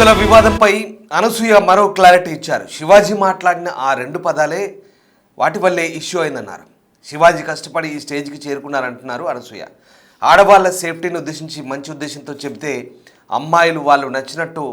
వ్యక్తుల వివాదంపై అనసూయ మరో క్లారిటీ ఇచ్చారు. శివాజీ మాట్లాడిన ఆ 2 పదాలే వాటి వల్లే ఇష్యూ అయిందన్నారు. శివాజీ కష్టపడి ఈ స్టేజ్కి చేరుకున్నారంటున్నారు అనసూయ. ఆడవాళ్ళ సేఫ్టీని ఉద్దేశించి మంచి ఉద్దేశంతో చెబితే అమ్మాయిలు వాళ్ళు నచ్చినట్టు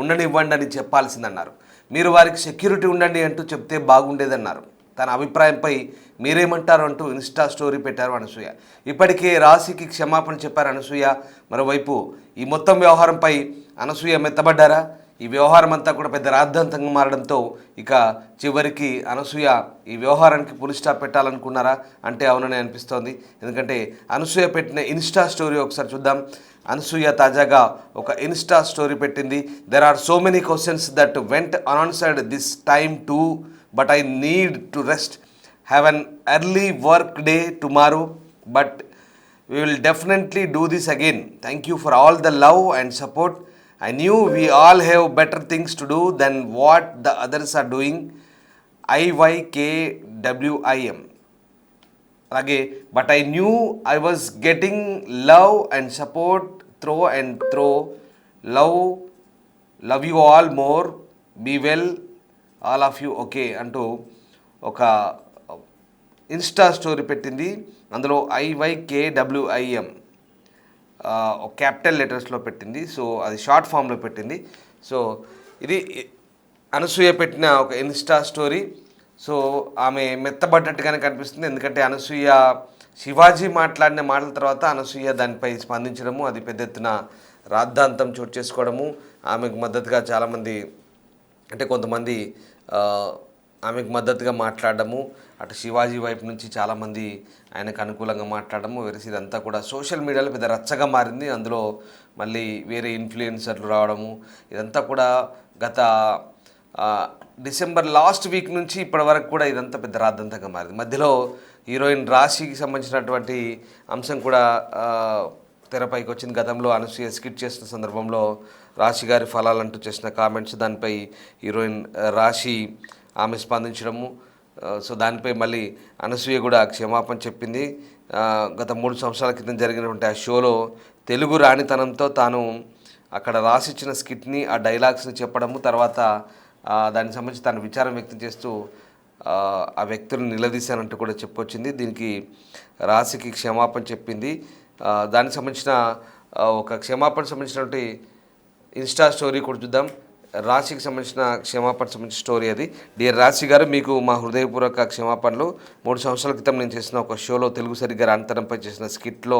ఉండనివ్వండి అని చెప్పాల్సిందన్నారు. మీరు వారికి సెక్యూరిటీ ఉండండి అంటూ చెప్తే బాగుండేదన్నారు. తన అభిప్రాయంపై మీరేమంటారు అంటూ ఇన్స్టా స్టోరీ పెట్టారు అనసూయ. ఇప్పటికే రాశికి క్షమాపణ చెప్పారు అనసూయ. మరోవైపు ఈ మొత్తం వ్యవహారంపై అనసూయ మెత్తబడ్డారా? ఈ వ్యవహారం అంతా కూడా పెద్ద రాద్ధాంతంగా మారడంతో ఇక చివరికి అనసూయ ఈ వ్యవహారానికి పులి స్టాప్ పెట్టాలనుకున్నారా అంటే అవునని అనిపిస్తోంది. ఎందుకంటే అనసూయ పెట్టిన ఇన్స్టా స్టోరీ ఒకసారి చూద్దాం. అనసూయ తాజాగా ఒక ఇన్స్టా స్టోరీ పెట్టింది. There are so many questions that went unanswered this time too, but I need to rest. Have an early work day tomorrow, but we will definitely do this again. Thank you for all the love and support. I knew we all have better things to do than what the others are doing. IYKWIM. Again, but I knew I was getting love and support through and through. Love you all more. Be well. All of you okay అంటూ ఒక insta story పెట్టింది. అందులో IYKWIM capital లెటర్స్లో పెట్టింది. So అది short ఫామ్లో పెట్టింది. So ఇది అనసూయ పెట్టిన ఒక ఇన్స్టా స్టోరీ. సో ఆమె మెత్తబడ్డట్టుగానే కనిపిస్తుంది. ఎందుకంటే అనసూయ శివాజీ మాట్లాడిన మాటల తర్వాత అనసూయ దానిపై స్పందించడము, అది పెద్ద ఎత్తున రాద్ధాంతం చోటు చేసుకోవడము, ఆమెకు మద్దతుగా చాలామంది అంటే కొంతమంది ఆమెకు మద్దతుగా మాట్లాడడము, అటు శివాజీ వైపు నుంచి చాలామంది ఆయనకు అనుకూలంగా మాట్లాడడము, వెరసి ఇదంతా కూడా సోషల్ మీడియాలో పెద్ద రచ్చగా మారింది. అందులో మళ్ళీ వేరే ఇన్ఫ్లుయెన్సర్లు రావడము, ఇదంతా కూడా గత డిసెంబర్ లాస్ట్ వీక్ నుంచి ఇప్పటి వరకు కూడా ఇదంతా పెద్ద రాద్ధాంతంగా మారింది. మధ్యలో హీరోయిన్ రాశికి సంబంధించినటువంటి అంశం కూడా తెరపైకి వచ్చింది. గతంలో అనసూయ స్కిట్ చేసిన సందర్భంలో రాశి గారి ఫలాలంటూ చేసిన కామెంట్స్, దానిపై హీరోయిన్ రాశి ఆమె స్పందించడము. సో దానిపై మళ్ళీ అనసూయ కూడా క్షమాపణ చెప్పింది. గత 3 సంవత్సరాల క్రితం జరిగినటువంటి ఆ షోలో తెలుగు రాణితనంతో తాను అక్కడ రాసిచ్చిన స్కిట్ని, ఆ డైలాగ్స్ని చెప్పడము, తర్వాత దానికి సంబంధించి తన విచారం వ్యక్తం చేస్తూ ఆ వ్యక్తులను నిలదీశానంటూ కూడా చెప్పొచ్చింది. దీనికి రాశికి క్షమాపణ చెప్పింది. దానికి సంబంధించిన ఒక క్షమాపణ సంబంధించినటువంటి ఇన్స్టా స్టోరీ కూడా చూద్దాం. రాశికి సంబంధించిన క్షమాపణ సంబంధించిన స్టోరీ అది. డియర్ రాశి గారు, మీకు మా హృదయపూర్వక క్షమాపణలు. 3 సంవత్సరాల క్రితం నేను చేసిన ఒక షోలో తెలుగు సరిగ్గా రానితనంపై చేసిన స్కిట్లో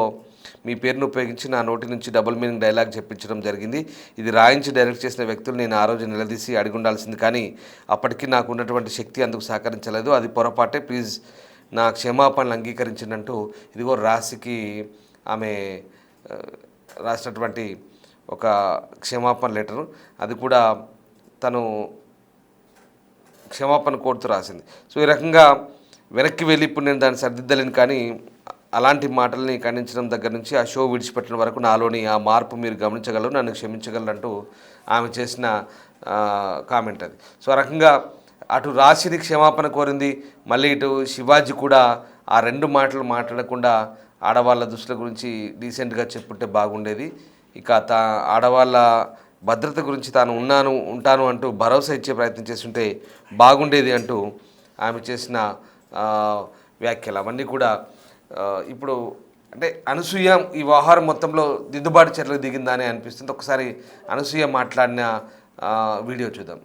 మీ పేరును ఉపయోగించి నా నోటి నుంచి డబుల్ మీనింగ్ డైలాగ్ చెప్పించడం జరిగింది. ఇది రాయించి డైరెక్ట్ చేసిన వ్యక్తులు నేను ఆ రోజు నిలదీసి అడిగి ఉండాల్సింది, కానీ అప్పటికి నాకు ఉన్నటువంటి శక్తి అందుకు సహకరించలేదు. అది పొరపాటే, ప్లీజ్ నా క్షమాపణలు అంగీకరించినట్టు ఇదిగో రాశికి ఆమె రాసినటువంటి ఒక క్షమాపణ లెటరు. అది కూడా తను క్షమాపణ కోరుతూ రాసింది. సో ఈ రకంగా వెనక్కి వెళ్ళి ఇప్పుడు నేను దాన్ని సరిదిద్దలేను, కానీ అలాంటి మాటల్ని ఖండించడం దగ్గర నుంచి ఆ షో విడిచిపెట్టిన వరకు నాలోని ఆ మార్పు మీరు గమనించగలరు, నన్ను క్షమించగలరు అంటూ ఆమె చేసిన కామెంట్ అది. సో ఆ రకంగా అటు రాశిని క్షమాపణ కోరింది, మళ్ళీ ఇటు శివాజీ కూడా ఆ 2 మాటలు మాట్లాడకుండా ఆడవాళ్ళ దుస్తుల గురించి డీసెంట్గా చెప్పుంటే బాగుండేది. ఇక ఆడవాళ్ళ భద్రత గురించి తాను ఉంటాను అంటూ భరోసా ఇచ్చే ప్రయత్నం చేస్తుంటే బాగుండేది అంటూ ఆమె చేసిన వ్యాఖ్యలు అవన్నీ కూడా ఇప్పుడు అంటే అనసూయ ఈ వ్యవహారం మొత్తంలో దిద్దుబాటు చర్యలు దిగిందా అని అనిపిస్తుంది. ఒకసారి అనసూయ మాట్లాడిన వీడియో చూద్దాం.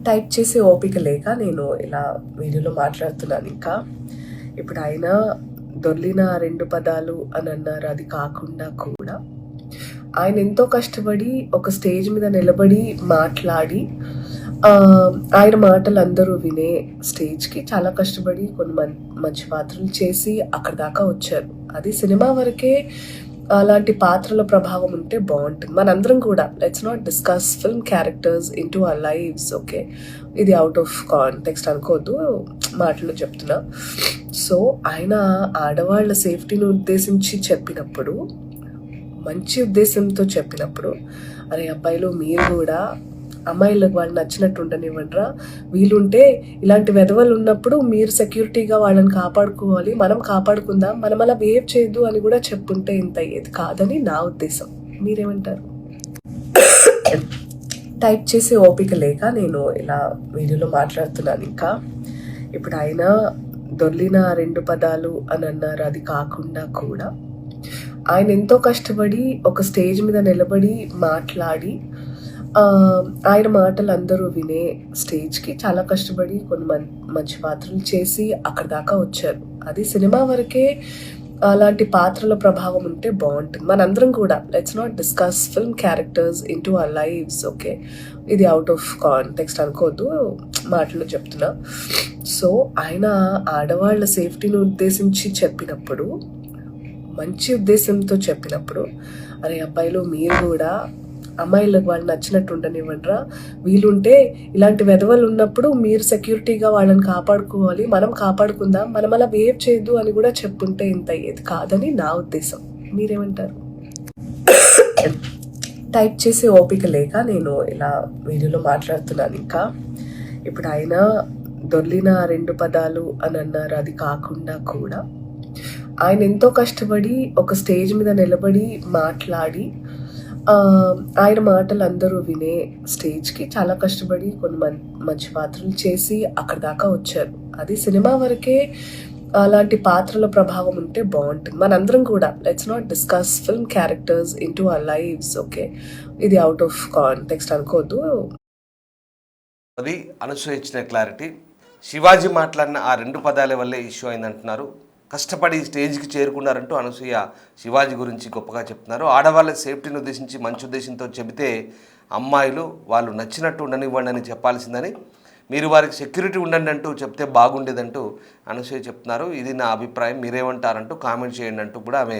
టైప్ చేసే ఓపిక లేక నేను ఇలా వీడియోలో మాట్లాడుతున్నాను. ఇంకా ఇప్పుడు ఆయన దొర్లిన 2 పదాలు అని అన్నారు. అది కాకుండా కూడా ఆయన ఎంతో కష్టపడి ఒక స్టేజ్ మీద నిలబడి మాట్లాడి ఆయన మాటలు అందరూ వినే స్టేజ్కి చాలా కష్టపడి కొన్ని మంచి పాత్రలు చేసి అక్కడ దాకా వచ్చారు. అది సినిమా వరకే అలాంటి పాత్రల ప్రభావం ఉంటే బాగుంటుంది. మనందరం కూడా let's not discuss film characters into our lives. Okay, ఇది అవుట్ ఆఫ్ కాంటెక్స్ట్ అనుకోవద్దు, మాటలు చెప్తున్నా. సో ఆయన ఆడవాళ్ళ సేఫ్టీని ఉద్దేశించి చెప్పినప్పుడు, మంచి ఉద్దేశంతో చెప్పినప్పుడు, అరే అబ్బాయిలు మీరు కూడా అమ్మాయిలకు వాళ్ళు నచ్చినట్టు ఉండనివ్వండిరా, వీలుంటే ఇలాంటి వెధవలు ఉన్నప్పుడు మీరు సెక్యూరిటీగా వాళ్ళని కాపాడుకోవాలి, మనం కాపాడుకుందాం, మనం అలా బిహేవ్ చేయొద్దు అని కూడా చెప్పుంటే ఇంత అయ్యేది కాదని నా ఉద్దేశం. మీరేమంటారు? టైప్ చేసే ఓపిక లేక నేను ఇలా వీడియోలో మాట్లాడుతున్నాను. ఇంకా ఇప్పుడు ఆయన దొర్లిన 2 పదాలు అని అన్నారు. అది కాకుండా కూడా ఆయన ఎంతో కష్టపడి ఒక స్టేజ్ మీద నిలబడి మాట్లాడి ఆయన మాటలు అందరూ వినే స్టేజ్కి చాలా కష్టపడి కొన్ని మంచి పాత్రలు చేసి అక్కడి దాకా వచ్చారు. అది సినిమా వరకే అలాంటి పాత్రల ప్రభావం ఉంటే బాగుంటుంది. మనందరం కూడా let's not discuss film characters into our lives. Okay, ఇది అవుట్ ఆఫ్ కాంటెక్స్ట్ అనుకోవద్దు, మాటలు చెప్తున్నా. సో ఆయన ఆడవాళ్ళ సేఫ్టీని ఉద్దేశించి చెప్పినప్పుడు, మంచి ఉద్దేశంతో చెప్పినప్పుడు, అరే అబ్బాయిలు మీరు కూడా అమ్మాయిలకు వాళ్ళు నచ్చినట్టు ఉండనివ్వండిరా, వీలుంటే ఇలాంటి వెధవలు ఉన్నప్పుడు మీరు సెక్యూరిటీగా వాళ్ళని కాపాడుకోవాలి, మనం కాపాడుకుందాం, మనం అలా బిహేవ్ చేయొద్దు అని కూడా చెప్పుంటే ఇంత అయ్యేది కాదని నా ఉద్దేశం. మీరేమంటారు? టైప్ చేసే ఓపిక లేక నేను ఇలా వీడియోలో మాట్లాడుతున్నాను. ఇంకా ఇప్పుడు ఆయన దొర్లిన 2 పదాలు అని అన్నారు. అది కాకుండా కూడా ఆయన ఎంతో కష్టపడి ఒక స్టేజ్ మీద నిలబడి మాట్లాడి ఆయన మాటలు అందరూ వినే స్టేజ్కి చాలా కష్టపడి కొన్ని మంచి పాత్రలు చేసి అక్కడి దాకా వచ్చారు. అది సినిమా వరకే అలాంటి పాత్రల ప్రభావం ఉంటే బాగుంటుంది. మనందరం కూడా let's not discuss film characters into our lives. Okay, ఇది అవుట్ ఆఫ్ కాంటెక్స్ట్ అనుకోవద్దు. అది అనసూయ ఇచ్చిన క్లారిటీ. శివాజీ మాట్లాడిన ఆ 2 పదాల వల్లే ఇష్యూ అయిందంటున్నారు. కష్టపడి స్టేజ్కి చేరుకున్నారంటూ అనసూయ శివాజీ గురించి గొప్పగా చెప్తున్నారు. ఆడవాళ్ళ సేఫ్టీని ఉద్దేశించి మంచి ఉద్దేశంతో చెబితే అమ్మాయిలు వాళ్ళు నచ్చినట్టు ఉండనివ్వండి అని చెప్పాల్సిందని, మీరు వారికి సెక్యూరిటీ ఉండండి అంటూ చెప్తే బాగుండేదంటూ అనసూయ చెప్తున్నారు. ఇది నా అభిప్రాయం, మీరేమంటారంటూ కామెంట్ చేయండి అంటూ కూడా ఆమె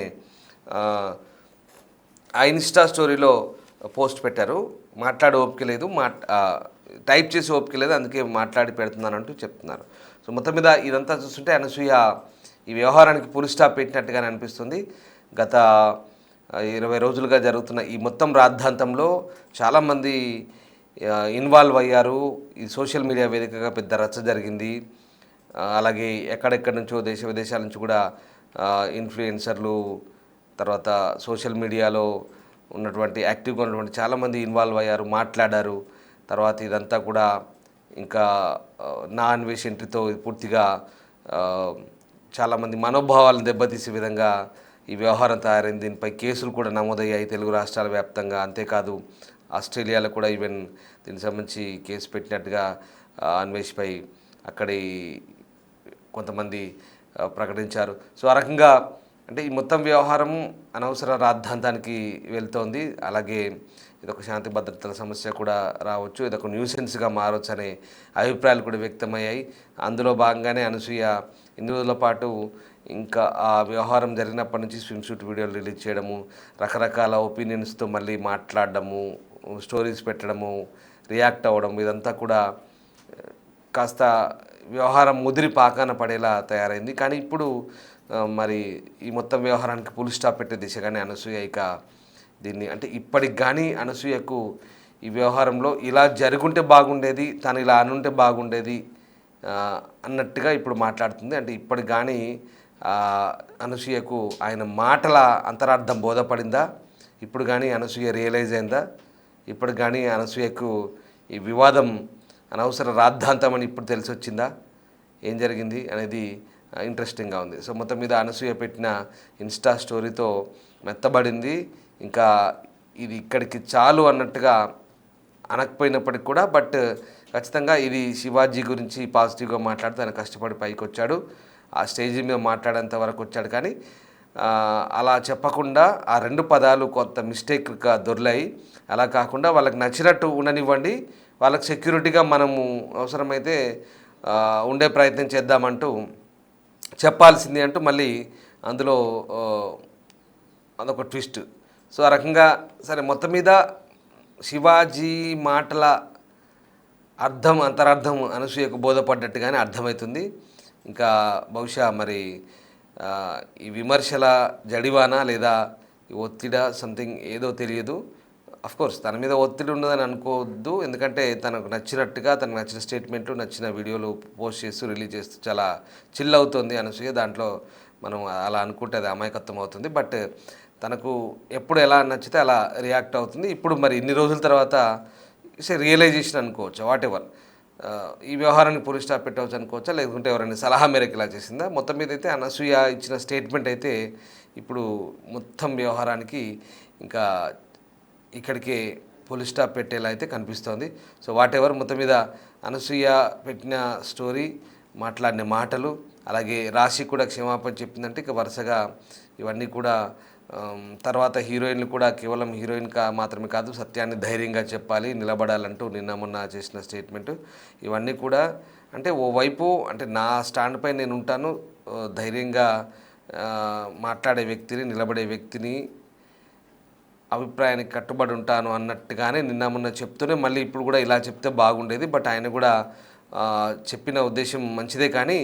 ఆ ఇన్స్టా స్టోరీలో పోస్ట్ పెట్టారు. మాట్లాడే ఓపిక లేదు, టైప్ చేసి ఓపిక లేదు, అందుకే మాట్లాడి పెడుతున్నానంటూ చెప్తున్నారు. సో మొత్తం మీద ఇదంతా చూస్తుంటే అనసూయ ఈ వ్యవహారానికి ఫుల్ స్టాప్ పెట్టినట్టుగానే అనిపిస్తుంది. గత 20 రోజులుగా జరుగుతున్న ఈ మొత్తం రాద్ధాంతంలో చాలామంది ఇన్వాల్వ్ అయ్యారు. ఈ సోషల్ మీడియా వేదికగా పెద్ద రచ్చ జరిగింది. అలాగే ఎక్కడెక్కడి నుంచో దేశ విదేశాల నుంచి కూడా ఇన్ఫ్లుయెన్సర్లు, తర్వాత సోషల్ మీడియాలో ఉన్నటువంటి యాక్టివ్గా ఉన్నటువంటి చాలామంది ఇన్వాల్వ్ అయ్యారు, మాట్లాడారు. తర్వాత ఇదంతా కూడా ఇంకా నా అన్వేష్ ఎంట్రీతో పూర్తిగా చాలామంది మనోభావాలను దెబ్బతీసే విధంగా ఈ వ్యవహారం తయారైంది. దీనిపై కేసులు కూడా నమోదయ్యాయి తెలుగు రాష్ట్రాల వ్యాప్తంగా. అంతేకాదు ఆస్ట్రేలియాలో కూడా ఈవెన్ దీనికి సంబంధించి కేసు పెట్టినట్టుగా అన్వేష్పై అక్కడి కొంతమంది ప్రకటించారు. సో ఆ రకంగా అంటే ఈ మొత్తం వ్యవహారం అనవసర రాద్ధాంతానికి వెళ్తోంది. అలాగే ఇదొక శాంతి భద్రతల సమస్య కూడా రావచ్చు, ఇదొక న్యూసెన్స్గా మారవచ్చు అనే అభిప్రాయాలు కూడా వ్యక్తమయ్యాయి. అందులో భాగంగానే అనసూయ ఇన్ని రోజుల పాటు ఇంకా ఆ వ్యవహారం జరిగినప్పటి నుంచి స్విమ్ సూట్ వీడియోలు రిలీజ్ చేయడము, రకరకాల ఒపీనియన్స్తో మళ్ళీ మాట్లాడడము, స్టోరీస్ పెట్టడము, రియాక్ట్ అవ్వడం, ఇదంతా కూడా కాస్త వ్యవహారం ముదిరి పాకాన పడేలా తయారైంది. కానీ ఇప్పుడు మరి ఈ మొత్తం వ్యవహారానికి ఫుల్ స్టాప్ పెట్టే దిశగానే అనసూయ ఇక దీన్ని అంటే ఇప్పటికి కానీ అనసూయకు ఈ వ్యవహారంలో ఇలా జరుగుంటే బాగుండేది, తను ఇలా అనుంటే బాగుండేది అన్నట్టుగా ఇప్పుడు మాట్లాడుతుంది. అంటే ఇప్పటికి కానీ అనసూయకు ఆయన మాటల అంతరార్థం బోధపడిందా? ఇప్పుడు కానీ అనసూయ రియలైజ్ అయిందా? ఇప్పుడు కానీ అనసూయకు ఈ వివాదం అనవసర రాద్ధాంతం అని ఇప్పుడు తెలిసి వచ్చిందా? ఏం జరిగింది అనేది ఇంట్రెస్టింగ్గా ఉంది. సో మొత్తం మీద అనసూయ పెట్టిన ఇన్స్టా స్టోరీతో మెత్తబడింది. ఇంకా ఇది ఇక్కడికి చాలు అన్నట్టుగా అనకపోయినప్పటికి కూడా బట్ ఖచ్చితంగా ఇది శివాజీ గురించి పాజిటివ్గా మాట్లాడుతూ ఆయన కష్టపడి పైకి వచ్చాడు, ఆ స్టేజ్ మీద మాట్లాడేంత వరకు వచ్చాడు. కానీ అలా చెప్పకుండా ఆ 2 పదాలు కొంత మిస్టేక్గా దొర్లాయి. అలా కాకుండా వాళ్ళకి నచ్చినట్టు ఉండనివ్వండి, వాళ్ళకి సెక్యూరిటీగా మనము అవసరమైతే ఉండే ప్రయత్నం చేద్దామంటూ చెప్పాల్సింది అంటూ మళ్ళీ అందులో అదొక ట్విస్ట్. సో ఆ రకంగా సరే మొత్తం మీద శివాజీ మాటల అంతరార్థం అనసూయకు బోధపడ్డట్టుగానే అర్థమవుతుంది. ఇంకా బహుశా మరి ఈ విమర్శల జడివానా లేదా ఈ ఒత్తిడా సంథింగ్ ఏదో తెలియదు. అఫ్కోర్స్ తన మీద ఒత్తిడి ఉన్నదని అనుకోవద్దు, ఎందుకంటే తనకు నచ్చినట్టుగా తనకు నచ్చిన స్టేట్మెంట్లు, నచ్చిన వీడియోలు పోస్ట్ చేస్తూ రిలీజ్ చేస్తూ చాలా చిల్ అవుతుంది అనసూయ. దాంట్లో మనం అలా అనుకుంటే అది అమాయకత్వం అవుతుంది. బట్ తనకు ఎప్పుడు ఎలా నచ్చితే అలా రియాక్ట్ అవుతుంది. ఇప్పుడు మరి ఇన్ని రోజుల తర్వాత రియలైజేషన్ అనుకోవచ్చు, వాట్ ఎవర్. ఈ వ్యవహారానికి పోలీస్ స్టాప్ పెట్టవచ్చు అనుకోవచ్చా, లేకుంటే ఎవరైనా సలహా మేరకు ఇలా చేసిందా? మొత్తం మీద అయితే అనసూయ ఇచ్చిన స్టేట్మెంట్ అయితే ఇప్పుడు మొత్తం వ్యవహారానికి ఇంకా ఇక్కడికే పోలీస్ స్టాప్ పెట్టేలా అయితే కనిపిస్తోంది. సో వాట్ ఎవర్, మొత్తం మీద అనసూయ పెట్టిన స్టోరీ, మాట్లాడిన మాటలు, అలాగే రాశి కూడా క్షమాపణ చెప్పిందంటే ఇక వరుసగా ఇవన్నీ కూడా తర్వాత హీరోయిన్లు కూడా కేవలం హీరోయిన్ మాత్రమే కాదు, సత్యాన్ని ధైర్యంగా చెప్పాలి, నిలబడాలంటూ నిన్న మొన్న చేసిన స్టేట్మెంటు, ఇవన్నీ కూడా అంటే ఓవైపు అంటే నా స్టాండ్ పై నేను ఉంటాను, ధైర్యంగా మాట్లాడే వ్యక్తిని, నిలబడే వ్యక్తిని, అభిప్రాయానికి కట్టుబడి ఉంటాను అన్నట్టుగానే నిన్న మొన్న చెప్తూనే మళ్ళీ ఇప్పుడు కూడా ఇలా చెప్తే బాగుండేది. బట్ ఆయన కూడా చెప్పిన ఉద్దేశం మంచిదే, కానీ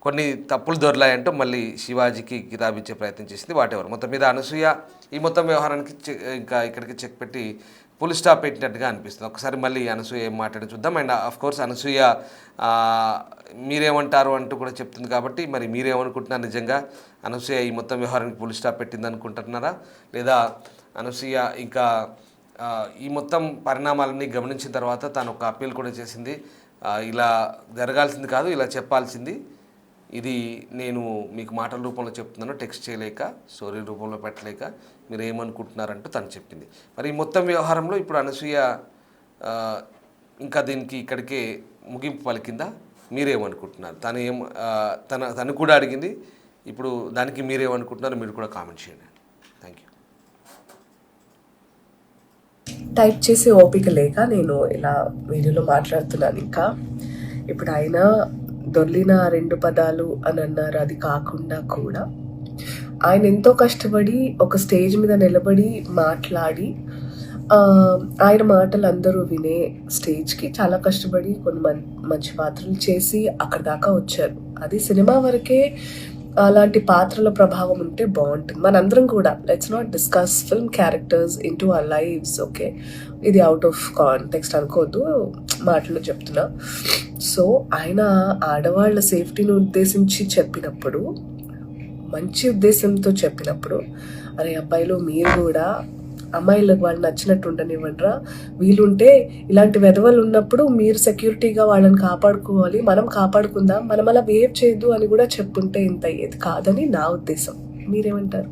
కొన్ని తప్పులు దొరలాయంటూ మళ్ళీ శివాజీకి కితాబిచ్చే ప్రయత్నం చేసింది. వాటెవర్, మొత్తం మీద అనసూయ ఈ మొత్తం వ్యవహారానికి ఇంకా ఇక్కడికి చెక్ పెట్టి ఫుల్ స్టాప్ పెట్టినట్టుగా అనిపిస్తుంది. ఒకసారి మళ్ళీ అనసూయ ఏం మాట్లాడి చూద్దాం. అండ్ కోర్స్ అనసూయ మీరేమంటారు అంటూ కూడా చెప్తుంది కాబట్టి మరి మీరేమనుకుంటున్నారు? నిజంగా అనసూయ ఈ మొత్తం వ్యవహారానికి ఫుల్ స్టాప్ పెట్టింది అనుకుంటున్నారా, లేదా అనసూయ ఇంకా ఈ మొత్తం పరిణామాలన్నీ గమనించిన తర్వాత తాను ఒక అప్పీల్ కూడా చేసింది, ఇలా జరగాల్సింది కాదు, ఇలా చెప్పాల్సింది, ఇది నేను మీకు మాటల రూపంలో చెప్తున్నాను, టెక్స్ట్ చేయలేక, స్టోరీ రూపంలో పెట్టలేక, మీరు ఏమనుకుంటున్నారంటూ తను చెప్పింది. మరి ఈ మొత్తం వ్యవహారంలో ఇప్పుడు అనసూయ ఇంకా దీనికి ఇక్కడికే ముగింపు పలికిందా? మీరేమనుకుంటున్నారు? తను కూడా అడిగింది, ఇప్పుడు దానికి మీరేమనుకుంటున్నారు? మీరు కూడా కామెంట్ చేయండి. Thank you. టైప్ చేసే ఓపిక లేక నేను ఇలా వీడియోలో మాట్లాడుతున్నాను. ఇంకా ఇప్పుడు ఆయన దొర్లిన 2 పదాలు అని అన్నారు, అది కాకుండా కూడా ఆయన ఎంతో కష్టపడి ఒక స్టేజ్ మీద నిలబడి మాట్లాడి ఆయన మాటలు అందరూ వినే స్టేజ్కి చాలా కష్టపడి కొన్ని మంచి పాత్రలు చేసి అక్కడి దాకా వచ్చారు. అది సినిమా వరకే అలాంటి పాత్రల ప్రభావం ఉంటే బాగుంటుంది. మనందరం కూడా let's not discuss film characters into our lives, okay? ఇది అవుట్ ఆఫ్ కాంటెక్స్ట్ అనుకోవద్దు, మాటలు చెప్తున్నా. సో ఆయన ఆడవాళ్ళ సేఫ్టీని ఉద్దేశించి చెప్పినప్పుడు, మంచి ఉద్దేశంతో చెప్పినప్పుడు, అరే అబ్బాయిలు మీరు కూడా అమ్మాయిలకు వాళ్ళు నచ్చినట్టు ఉండనివ్వండిరా, వీలుంటే ఇలాంటి వెధవలు ఉన్నప్పుడు మీరు సెక్యూరిటీగా వాళ్ళని కాపాడుకోవాలి, మనం కాపాడుకుందాం, మనం అలా బిహేవ్ చేయొద్దు అని కూడా చెప్పుంటే ఇంత అయ్యేది కాదని నా ఉద్దేశం. మీరేమంటారు?